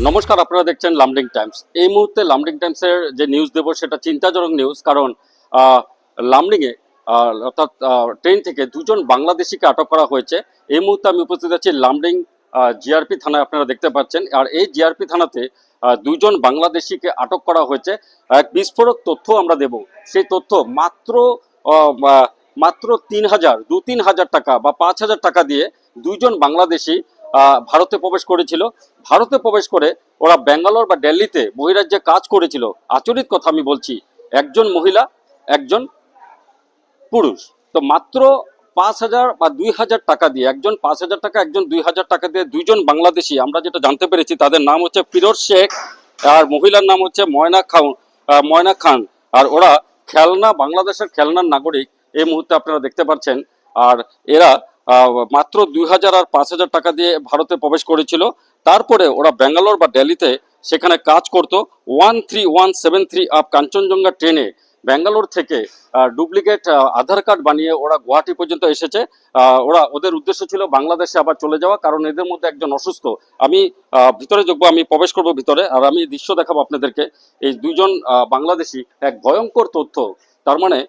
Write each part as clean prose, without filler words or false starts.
নমস্কার, আপনারা দেখছেন লামডিং টাইমস। এই মুহূর্তে লামডিং টাইমসের যে নিউজ দেব সেটা চিন্তাজনক নিউজ, কারণ লামডিংয়ে অর্থাৎ ট্রেন থেকে দুজন বাংলাদেশিকে আটক করা হয়েছে। এই মুহূর্তে আমি উপস্থিত আছি লামডিং জিআরপি থানায়, আপনারা দেখতে পাচ্ছেন। আর এই জিআরপি থানাতে দুজন বাংলাদেশিকে আটক করা হয়েছে। এক বিস্ফোরক তথ্য আমরা দেব। সেই তথ্য মাত্র 3,000 টাকা বা 5,000 টাকা দিয়ে দুইজন বাংলাদেশি ভারতে প্রবেশ করেছিল। ভারতে প্রবেশ করে ওরা ব্যাঙ্গালোর বা দিল্লিতে বহিরাজ্যে কাজ করেছিল। আচরিত কথা আমি বলছি, একজন মহিলা একজন পুরুষ। তো মাত্র 5,000 বা 2,000 টাকা দিয়ে, একজন 5,000 টাকা, একজন 2,000 টাকা দিয়ে দুইজন বাংলাদেশি, আমরা যেটা জানতে পেরেছি তাদের নাম হচ্ছে ফিরোজ শেখ আর মহিলার নাম হচ্ছে ময়না খান। আর ওরা বাংলাদেশের খেলনার নাগরিক, এই মুহূর্তে আপনারা দেখতে পাচ্ছেন। আর এরা মাত্র 2,000 আর 5,000 টাকা দিয়ে ভারতে প্রবেশ করেছিল। তারপরে ওরা ব্যাঙ্গালোর বা দিল্লিতে সেখানে কাজ করতো। 13173 আপ কাঞ্চনজঙ্ঘা ট্রেনে ব্যাঙ্গালোর থেকে ডুপ্লিকেট আধার কার্ড বানিয়ে ওরা গুয়াহাটি পর্যন্ত এসেছে। ওদের উদ্দেশ্য ছিল বাংলাদেশে আবার চলে যাওয়া, কারণ এদের মধ্যে একজন অসুস্থ। আমি ভিতরে যোগবো, আমি প্রবেশ করব ভিতরে, আর আমি দৃশ্য দেখাবো আপনাদেরকে। এই দুজন বাংলাদেশি, এক ভয়ঙ্কর তথ্য। তার মানে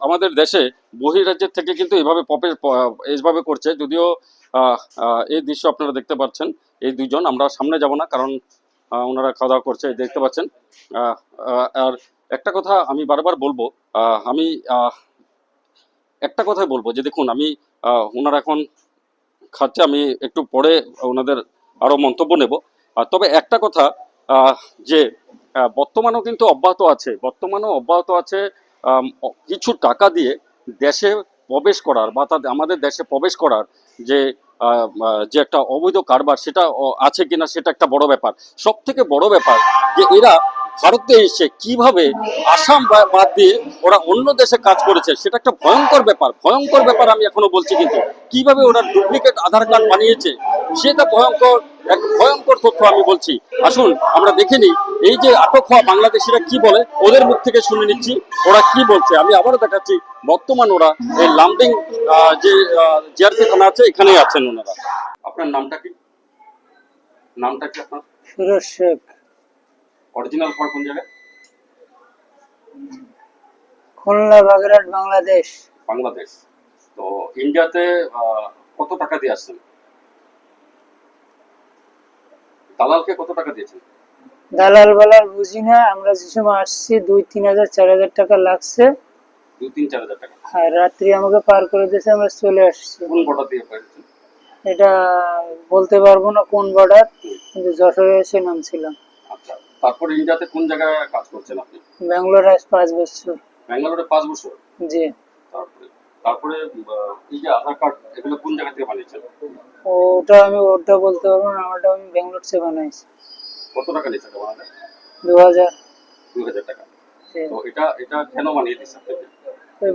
আমাদের দেশে বহিরাজ্যের থেকে কিন্তু এইভাবে করছে। যদিও এই দৃশ্য আপনারা দেখতে পাচ্ছেন। এই দুজন, আমরা সামনে যাব না কারণ ওনারা খাওয়া দাওয়া করছে, দেখতে পাচ্ছেন। আর একটা কথা আমি বারবার বলবো, আমি একটা কথাই বলবো যে দেখুন, আমি ওনারা এখন খাচ্ছে, আমি একটু পরে ওনাদের আরো মন্তব্য নেব। তবে একটা কথা, যে বর্তমানেও কিন্তু অব্যাহত আছে কিছু টাকা দিয়ে দেশে প্রবেশ করার বা আমাদের দেশে প্রবেশ করার যে যে একটা অবৈধ কারবার, সেটা আছে কিনা সেটা একটা বড় ব্যাপার। সব থেকে বড় ব্যাপার যে এরা ভারতে এসে কিভাবে আসাম বাদ দিয়ে ওরা অন্য দেশে কাজ করেছে, সেটা একটা ভয়ঙ্কর ব্যাপার। আমি এখনো বলছি, কিন্তু কিভাবে ওরা ডুপ্লিকেট আধার কার্ড বানিয়েছে সেটা এক ভয়ঙ্কর তথ্য আমি বলছি। আসুন আমরা দেখে নিই, এই যে আটক হওয়া বাংলাদেশিরা কি বলে, ওদের মুখ থেকে শুনে নিচ্ছি ওরা কি বলছে। আমি আবারও দেখাচ্ছি, বর্তমান ওরা এই লামডিং যে জিআরপি থানা আছে, এখানেই আছেন ওনারা। আপনার নামটা কি আপনার? ফিরোজ শেখ। অরিজিনাল ঘর কোন জায়গায়? খুলনা, বাগেরহাট, বাংলাদেশ। তো ইন্ডিয়াতে কত টাকা দিয়ে আসছেন? দালালকে কত টাকা দিয়েছেন? দালাল বালাল বুঝি না, আমরা যে সময় আসছি 2-3 হাজার 4,000 টাকা লাগছে। 2-3-4 হাজার টাকা। হ্যাঁ, রাত্রি আমাকে পার করে দিয়েছে, আমরা চলে আসছি। কোন বর্ডার দিয়ে পাঠিয়েছেন? এটা বলতে পারবো না কোন বর্ডার, কিন্তু যশোরে এসে নামছিলাম। আচ্ছা, তারপর ইন্ডিয়াতে কোন জায়গায় কাজ করছেন আপনি? ব্যাঙ্গালোর আজ 5 বছর। ব্যাঙ্গালোরে 5 বছর? জি। তারপরে এই যে আধার কার্ড, এগুলো কোন জায়গা থেকে বানিয়েছেন? ওটা বলতে পারবো না, আমারটা আমি ব্যাঙ্গালোর থেকে বানাইছি। কত টাকা নিয়েছে বানাতে? 2,000 টাকা। তো এটা কেন বানিয়ে দিয়েছেন?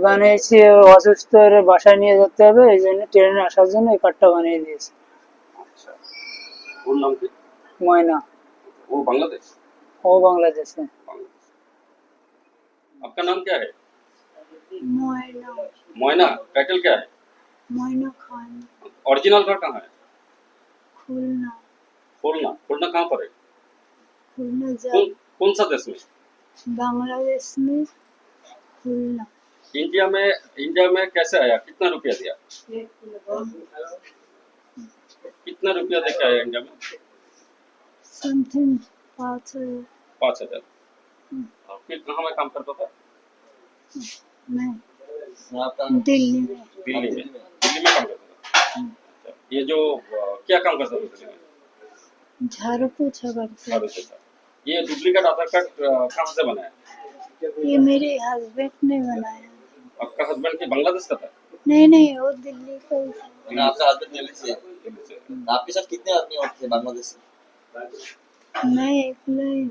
বানিয়েছি, অসুস্থ বাসায় নিয়ে যেতে হবে, এই জন্য ট্রেনে আসার জন্য এই কার্ডটা বানিয়ে দিয়েছি। আচ্ছা, ওর নাম কি? ময়না। वो बांग्लादेश? वो बांग्लादेश है। आपका नाम क्या है? मोयना। मोयना, टाइटल क्या है? मोयना खान। ओरिजिनल घर कहाँ है? खुलना। खुलना कहाँ पर है? खुलना कौन सा देश में? बांग्लादेश में खुलना। इंडिया में कैसे आया? कितना रुपया दिया? कितना रुपया देके आया इंडिया में? समथिंग 5,000। 5,000। फिर कहाँ में काम करता था? मैं दिल्ली में। दिल्ली में काम करता था। ये जो क्या काम करता था दिल्ली में? झाड़ू पोछा करता। ये डुप्लीकेट आधार कार्ड कहाँ से बनाया? ये मेरे हस्बैंड ने बनाया। आपका हस्बैंड की बांग्लादेश का था? नहीं, वो दिल्ली का ही था। आपका हस्बैंड दिल्ली से? आपके साथ कितने आदमी और थे बांग्लादेश से? मैं अकेला ही हूँ।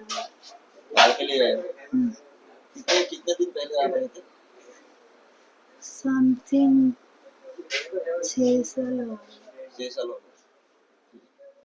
अकेले रहे? कितने दिन पहले आ रहे थे? समथिंग 6 साल हो गए। 6 साल हो गए।